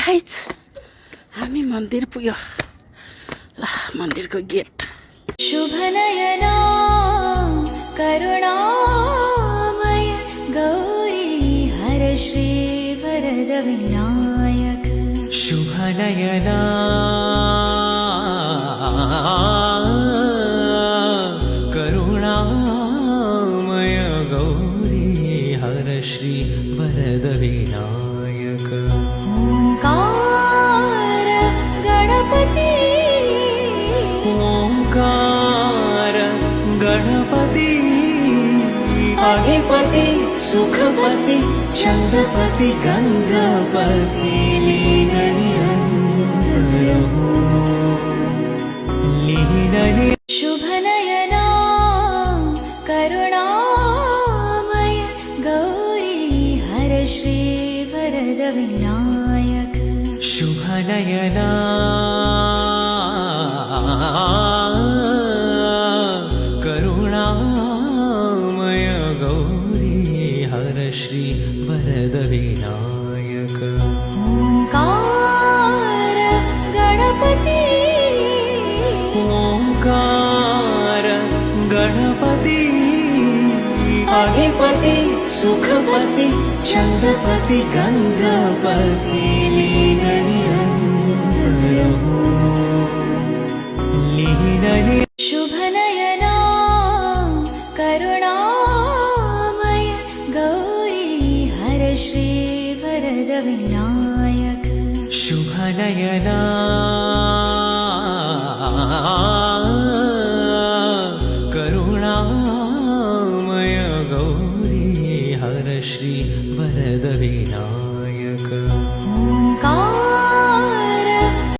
हाइच हामी मन्दिर पुग्यो ल मन्दिरको गेट शुभ नयना करुणामय गौरी हर श्री वरद विनायक शुभ नयना करुणामय गौरी हर श्री वरद विनायक ओंकार गणपती ओंकार गणपती अधिपति सुखपति चंद्रपति गंगापति लीन निरंतर शुभ नयना करुणामय गौरी हर श्री वरद विनायक शुभ नयना करुणामय गौरी हर श्री वरद विनायक ओंकार गणपती ओंकार गणपती अधिपति सुखपति चंद्रपति गंगापति लीन निरंतर शुभ नयना करुणामय गौरी हर श्री वरद विनायक शुभ नयना